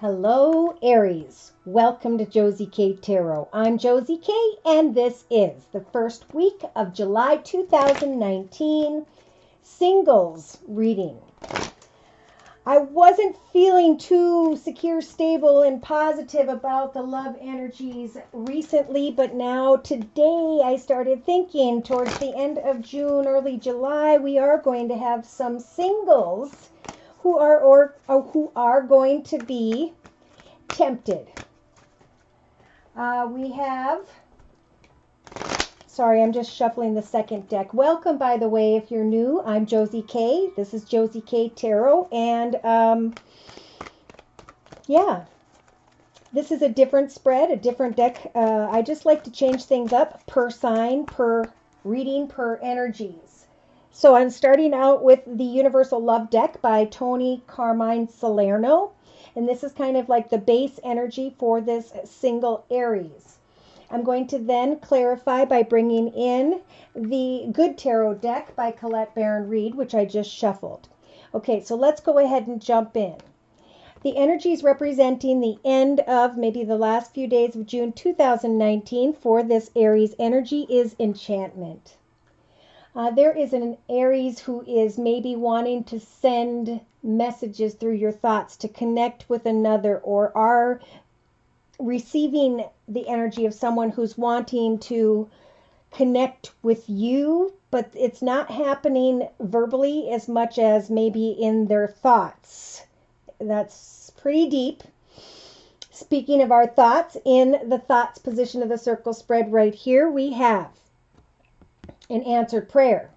Hello, Aries. Welcome to Josie K Tarot. I'm Josie K, and this is the first week of July 2019 singles reading. I wasn't feeling too secure, stable, and positive about the love energies recently, but now today I started thinking towards the end of June, early July, we are going to have some singles who are going to be tempted. Sorry, I'm just shuffling the second deck. Welcome, by the way, if you're new. I'm Josie K. This is Josie K Tarot, and yeah, this is a different spread, a different deck. I just like to change things up per sign, per reading, per energies. So I'm starting out with the Universal Love deck by Tony Carmine Salerno. And this is kind of like the base energy for this single Aries. I'm going to then clarify by bringing in the Good Tarot deck by Colette Baron Reid, which I just shuffled. Okay, so let's go ahead and jump in. The energies representing the end of maybe the last few days of June 2019 for this Aries energy is enchantment. There is an Aries who is maybe wanting to send messages through your thoughts to connect with another, or are receiving the energy of someone who's wanting to connect with you, but it's not happening verbally as much as maybe in their thoughts. That's pretty deep. Speaking of our thoughts, in the thoughts position of the circle spread right here, we have an answered prayer.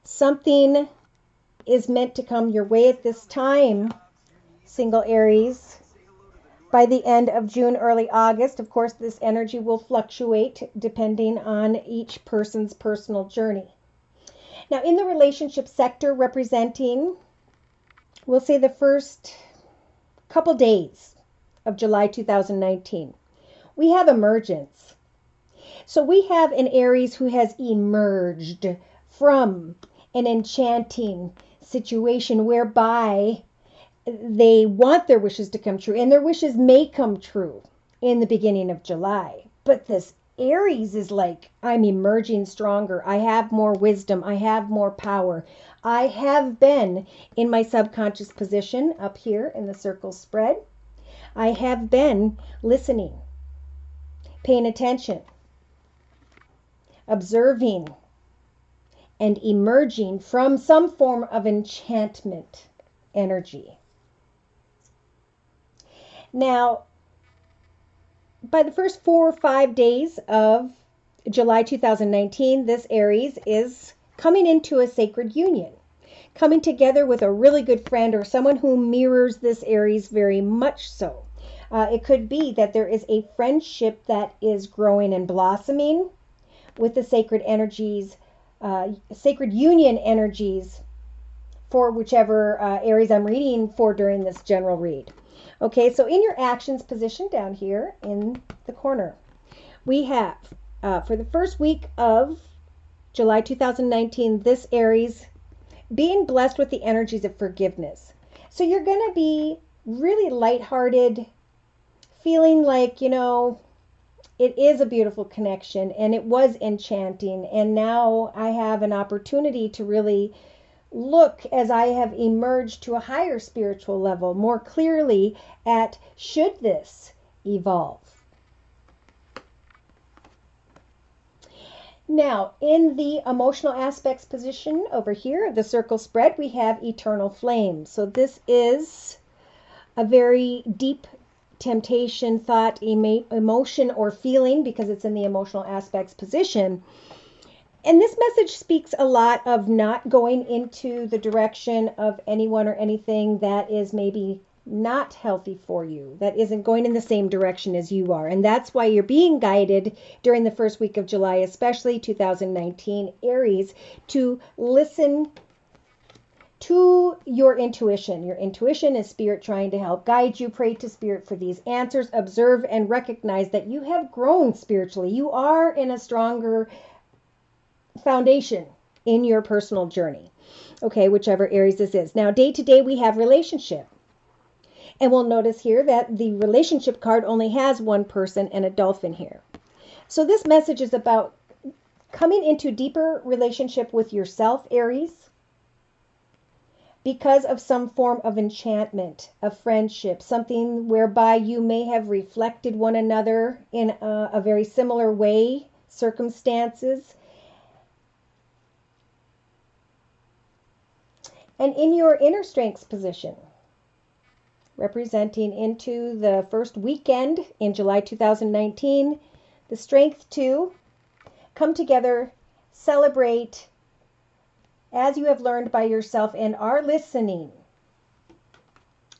Something is meant to come your way at this time, single Aries. By the end of June, early August, of course, this energy will fluctuate depending on each person's personal journey. Now, in the relationship sector, representing, we'll say the first couple days of July 2019, we have emergence. So we have an Aries who has emerged from an enchanting situation whereby they want their wishes to come true, and their wishes may come true in the beginning of July. But this Aries is like, I'm emerging stronger. I have more wisdom. I have more power. I have been in my subconscious position up here in the circle spread. I have been listening, paying attention, observing, and emerging from some form of enchantment energy. Now, by the first 4 or 5 days of July 2019, this Aries is coming into a sacred union, coming together with a really good friend or someone who mirrors this Aries very much so. It could be that there is a friendship that is growing and blossoming with the sacred energies, sacred union energies for whichever Aries I'm reading for during this general read. Okay, so in your actions position down here in the corner, we have for the first week of July 2019, this Aries being blessed with the energies of forgiveness. So you're going to be really lighthearted, feeling like, you know, it is a beautiful connection and it was enchanting. And now I have an opportunity to really look, as I have emerged to a higher spiritual level, more clearly at, should this evolve? Now, in the emotional aspects position over here, the circle spread, we have eternal flame. So this is a very deep temptation, thought, emotion, or feeling, because it's in the emotional aspects position. And this message speaks a lot of not going into the direction of anyone or anything that is maybe not healthy for you, that isn't going in the same direction as you are. And that's why you're being guided during the first week of July, especially 2019, Aries, to listen to your intuition. Your intuition is spirit trying to help guide you. Pray to spirit for these answers. Observe and recognize that you have grown spiritually. You are in a stronger foundation in your personal journey. Okay, whichever Aries this is. Now, day to day, we have relationship. And we'll notice here that the relationship card only has one person and a dolphin here. So this message is about coming into deeper relationship with yourself, Aries, because of some form of enchantment, of friendship, something whereby you may have reflected one another in a very similar way, circumstances. And in your inner strengths position, representing into the first weekend in July 2019, the strength to come together, celebrate as you have learned by yourself and are listening,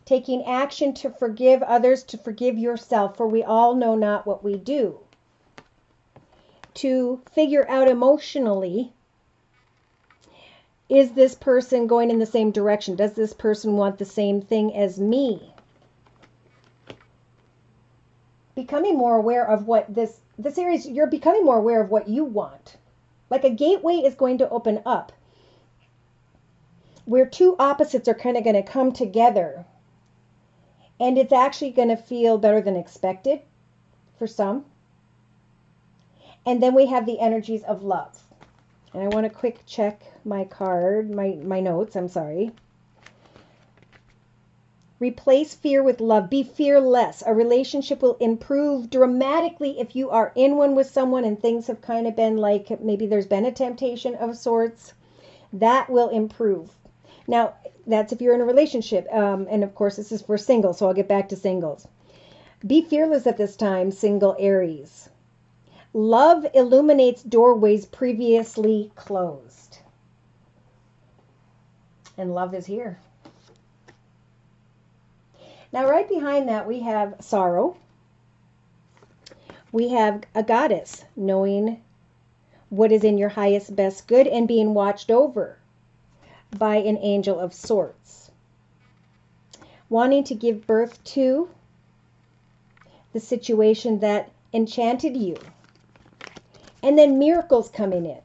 taking action to forgive others, to forgive yourself, for we all know not what we do. To figure out emotionally, is this person going in the same direction? Does this person want the same thing as me? Becoming more aware of what this Aries, you're becoming more aware of what you want. Like a gateway is going to open up where two opposites are kind of going to come together. And it's actually going to feel better than expected for some. And then we have the energies of love. And I want to quick check my card, my notes, I'm sorry. Replace fear with love. Be fearless. A relationship will improve dramatically if you are in one with someone and things have kind of been like, maybe there's been a temptation of sorts. That will improve. Now, that's if you're in a relationship. And of course, this is for singles, so I'll get back to singles. Be fearless at this time, single Aries. Love illuminates doorways previously closed. And love is here. Now, right behind that, we have sorrow. We have a goddess, knowing what is in your highest, best good and being watched over by an angel of sorts. Wanting to give birth to the situation that enchanted you. And then miracles coming in.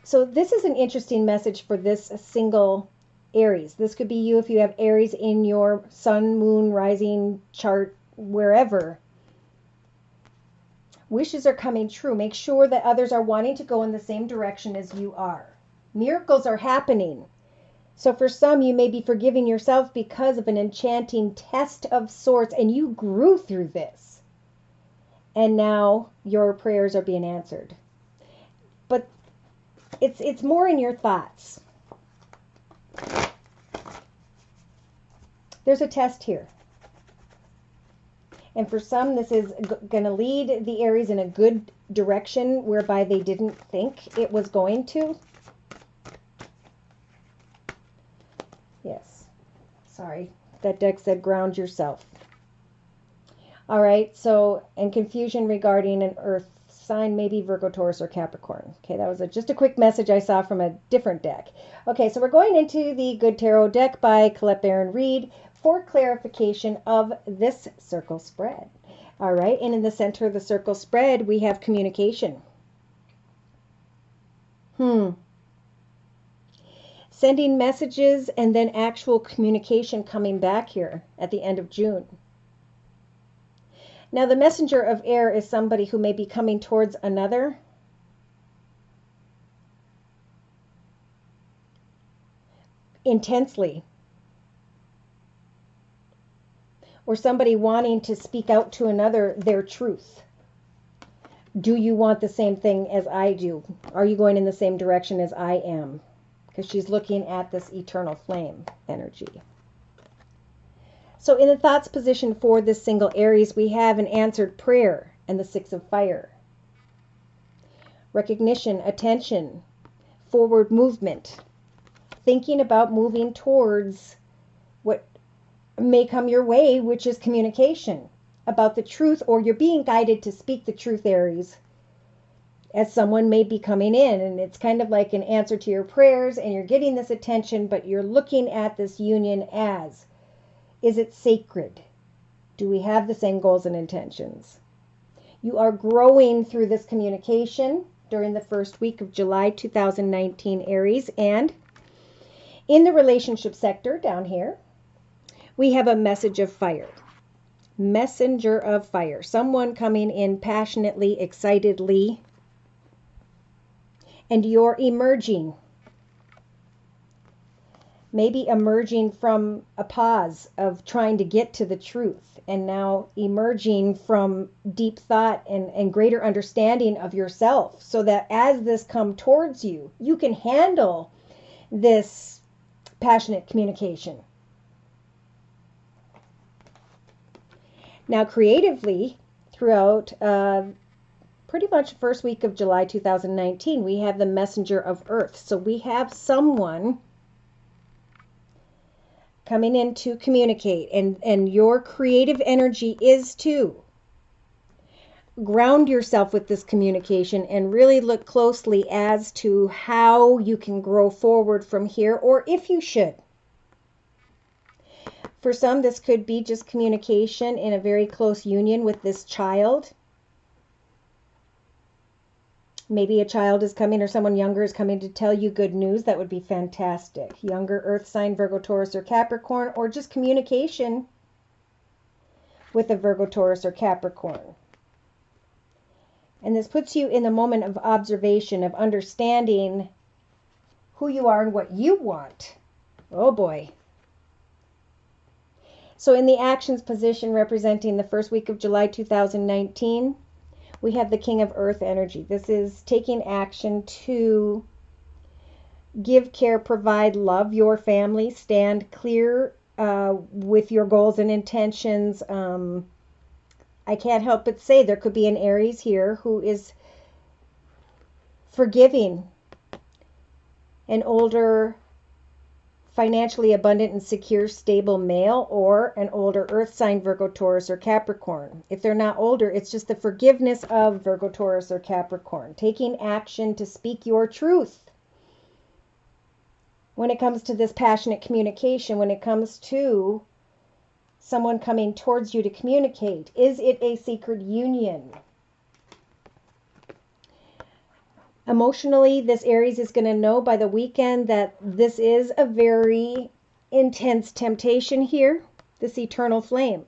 So this is an interesting message for this single Aries. This could be you if you have Aries in your sun, moon, rising chart, wherever. Wishes are coming true. Make sure that others are wanting to go in the same direction as you are. Miracles are happening. So for some, you may be forgiving yourself because of an enchanting test of sorts, and you grew through this. And now your prayers are being answered. But it's more in your thoughts. There's a test here. And for some, this is going to lead the Aries in a good direction whereby they didn't think it was going to. Yes. Sorry. That deck said ground yourself. All right. So, and confusion regarding an earth sign, maybe Virgo, Taurus, or Capricorn. Okay. That was just a quick message I saw from a different deck. Okay. So we're going into the Good Tarot deck by Colette Baron Reed for clarification of this circle spread. All right. And in the center of the circle spread, we have communication. Sending messages and then actual communication coming back here at the end of June. Now, the messenger of air is somebody who may be coming towards another. Intensely. Or somebody wanting to speak out to another their truth. Do you want the same thing as I do? Are you going in the same direction as I am? Because she's looking at this eternal flame energy. So in the thoughts position for this single Aries, we have an answered prayer and the Six of Fire. Recognition, attention, forward movement. Thinking about moving towards what may come your way, which is communication about the truth, or you're being guided to speak the truth, Aries, as someone may be coming in, and it's kind of like an answer to your prayers, and you're getting this attention, but you're looking at this union as, is it sacred? Do we have the same goals and intentions? You are growing through this communication during the first week of July 2019, Aries, and in the relationship sector down here, We have a message of fire. Messenger of fire. Someone coming in passionately, excitedly, and you're emerging. Maybe emerging from a pause of trying to get to the truth, and now emerging from deep thought and greater understanding of yourself, so that as this comes towards you, you can handle this passionate communication. Now, creatively, throughout pretty much the first week of July 2019, we have the messenger of earth. So we have someone coming in to communicate, and your creative energy is to ground yourself with this communication and really look closely as to how you can grow forward from here, or if you should. For some, this could be just communication in a very close union with this child. Maybe a child is coming, or someone younger is coming to tell you good news. That would be fantastic. Younger earth sign, Virgo, Taurus, or Capricorn, or just communication with a Virgo, Taurus, or Capricorn. And this puts you in the moment of observation, of understanding who you are and what you want. Oh boy. So in the actions position representing the first week of July 2019, we have the King of Earth energy. This is taking action to give, care, provide, love your family, stand clear with your goals and intentions. I can't help but say there could be an Aries here who is forgiving an older, financially abundant and secure, stable male, or an older earth sign, Virgo, Taurus, or Capricorn. If they're not older, it's just the forgiveness of Virgo, Taurus, or Capricorn. Taking action to speak your truth. When it comes to this passionate communication, when it comes to someone coming towards you to communicate, is it a sacred union? Emotionally, this Aries is going to know by the weekend that this is a very intense temptation here, this eternal flame.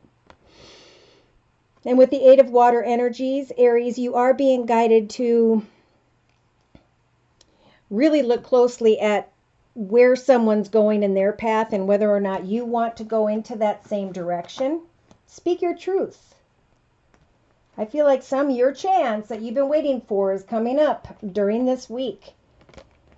And with the 8 of water energies, Aries, you are being guided to really look closely at where someone's going in their path and whether or not you want to go into that same direction. Speak your truth. I feel like your chance that you've been waiting for is coming up during this week.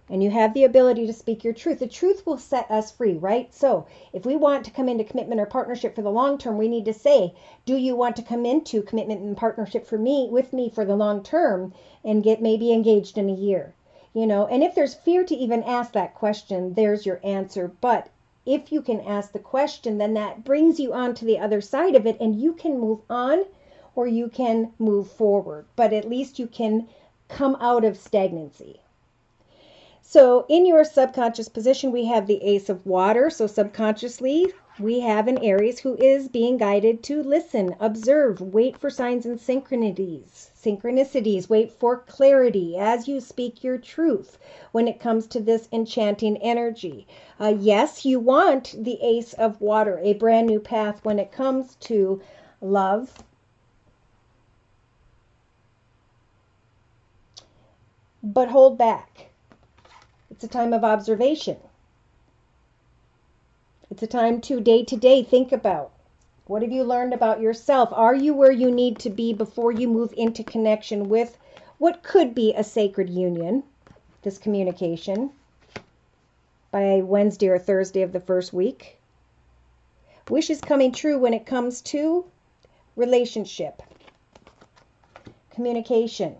And you have the ability to speak your truth. The truth will set us free, right? So if we want to come into commitment or partnership for the long term, we need to say, do you want to come into commitment and partnership with me for the long term and get maybe engaged in a year? You know, and if there's fear to even ask that question, there's your answer. But if you can ask the question, then that brings you on to the other side of it, and you can move on or you can move forward. But at least you can come out of stagnancy. So in your subconscious position, we have the Ace of Water. So subconsciously, we have an Aries who is being guided to listen, observe, wait for signs and synchronicities, wait for clarity as you speak your truth when it comes to this enchanting energy. Yes, you want the Ace of Water, a brand new path when it comes to love, but hold back. It's a time of observation. It's a time to day think about, what have you learned about yourself? Are you where you need to be before you move into connection with what could be a sacred union, this communication, by Wednesday or Thursday of the first week? Wishes coming true when it comes to relationship, communication,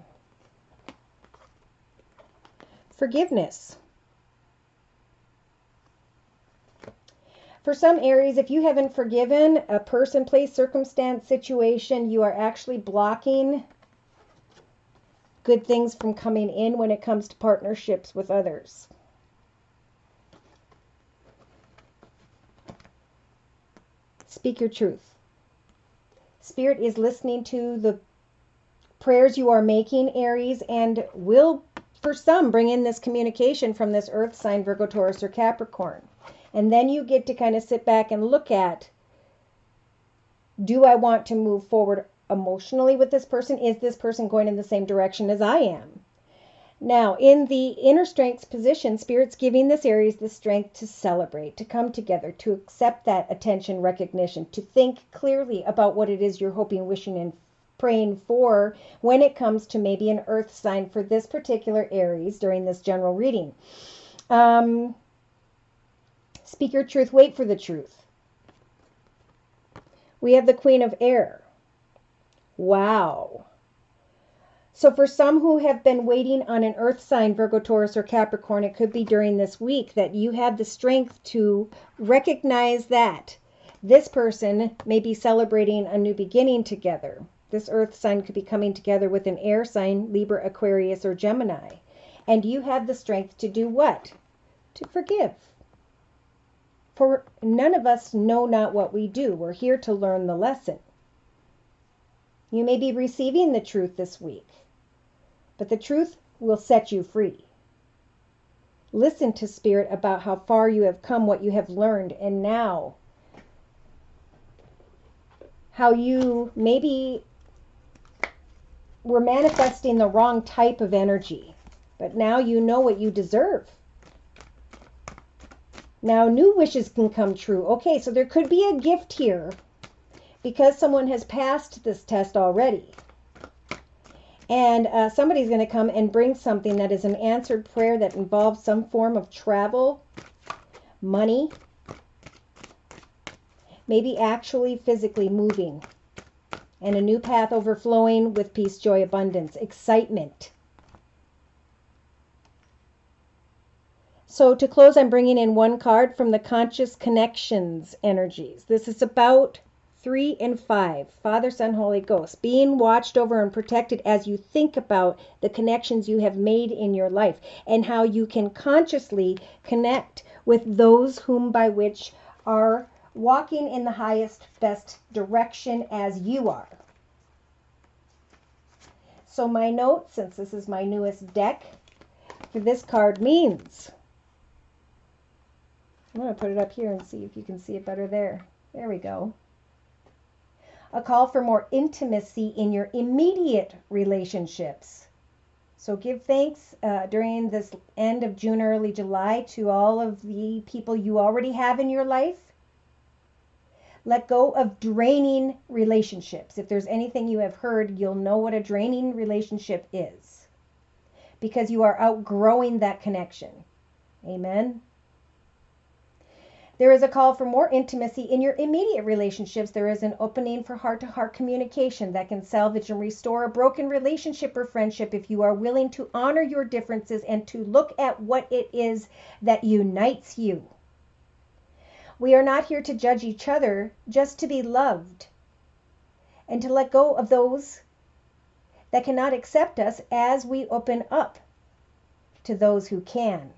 forgiveness. For some Aries, if you haven't forgiven a person, place, circumstance, situation, you are actually blocking good things from coming in when it comes to partnerships with others. Speak your truth. Spirit is listening to the prayers you are making, Aries, and will, for some, bring in this communication from this earth sign, Virgo, Taurus, or Capricorn. And then you get to kind of sit back and look at Do I want to move forward emotionally with this person? Is this person going in the same direction as I am? Now, in the inner strengths position, Spirit's giving this Aries the strength to celebrate, to come together, to accept that attention, recognition, to think clearly about what it is you're hoping, wishing, and praying for when it comes to maybe an earth sign for this particular Aries during this general reading. Speak your truth, wait for the truth. We have the Queen of Air. Wow. So for some who have been waiting on an earth sign, Virgo, Taurus, or Capricorn, it could be during this week that you have the strength to recognize that this person may be celebrating a new beginning together. This earth sign could be coming together with an air sign, Libra, Aquarius, or Gemini. And you have the strength to do what? To forgive. For none of us know not what we do. We're here to learn the lesson. You may be receiving the truth this week, but the truth will set you free. Listen to Spirit about how far you have come, what you have learned, and now how you maybe were manifesting the wrong type of energy, but now you know what you deserve. Now new wishes can come true. Okay, so there could be a gift here because someone has passed this test already. And somebody's going to come and bring something that is an answered prayer that involves some form of travel, money, maybe actually physically moving, and a new path overflowing with peace, joy, abundance, excitement. So to close, I'm bringing in one card from the Conscious Connections energies. This is about 3 and 5, Father, Son, Holy Ghost, being watched over and protected as you think about the connections you have made in your life and how you can consciously connect with those whom by which are walking in the highest, best direction as you are. So my note, since this is my newest deck, for this card means, I'm going to put it up here and see if you can see it better there. There we go. A call for more intimacy in your immediate relationships. So give thanks during this end of June, early July to all of the people you already have in your life. Let go of draining relationships. If there's anything you have heard, you'll know what a draining relationship is, because you are outgrowing that connection. Amen. There is a call for more intimacy in your immediate relationships. There is an opening for heart-to-heart communication that can salvage and restore a broken relationship or friendship if you are willing to honor your differences and to look at what it is that unites you. We are not here to judge each other, just to be loved and to let go of those that cannot accept us as we open up to those who can.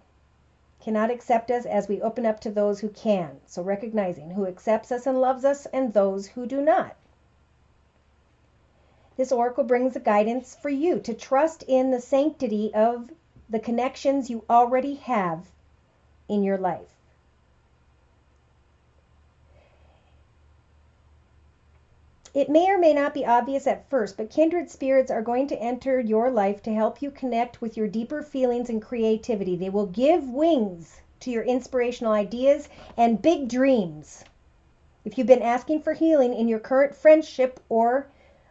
Cannot accept us as we open up to those who can. So recognizing who accepts us and loves us and those who do not. This oracle brings a guidance for you to trust in the sanctity of the connections you already have in your life. It may or may not be obvious at first, but kindred spirits are going to enter your life to help you connect with your deeper feelings and creativity. They will give wings to your inspirational ideas and big dreams. If you've been asking for healing in your current friendship or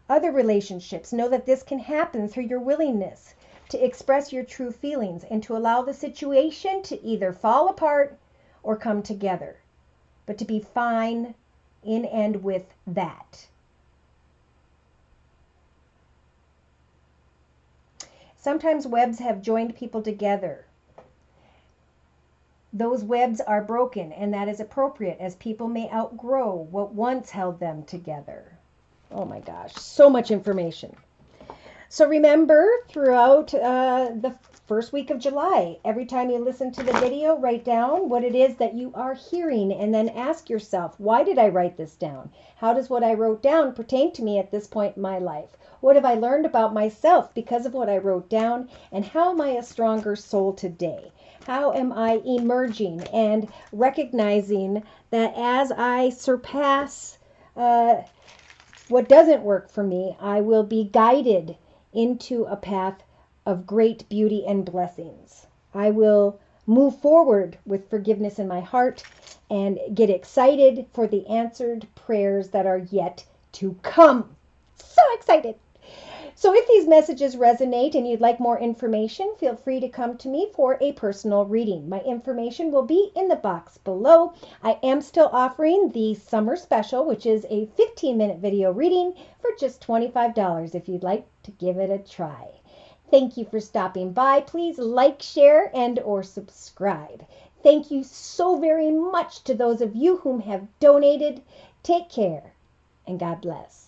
other relationships, know that this can happen through your willingness to express your true feelings and to allow the situation to either fall apart or come together, but to be fine in and with that. Sometimes webs have joined people together. Those webs are broken, and that is appropriate, as people may outgrow what once held them together. Oh my gosh, so much information. So remember, throughout the first week of July, every time you listen to the video, write down what it is that you are hearing, and then ask yourself, why did I write this down? How does what I wrote down pertain to me at this point in my life? What have I learned about myself because of what I wrote down? And how am I a stronger soul today? How am I emerging and recognizing that as I surpass what doesn't work for me. I will be guided into a path of great beauty and blessings. I will move forward with forgiveness in my heart and get excited for the answered prayers that are yet to come. So excited. So if these messages resonate and you'd like more information, feel free to come to me for a personal reading. My information will be in the box below. I am still offering the summer special, which is a 15-minute video reading for just $25 if you'd like to give it a try. Thank you for stopping by. Please like, share, and or subscribe. Thank you so very much to those of you whom have donated. Take care and God bless.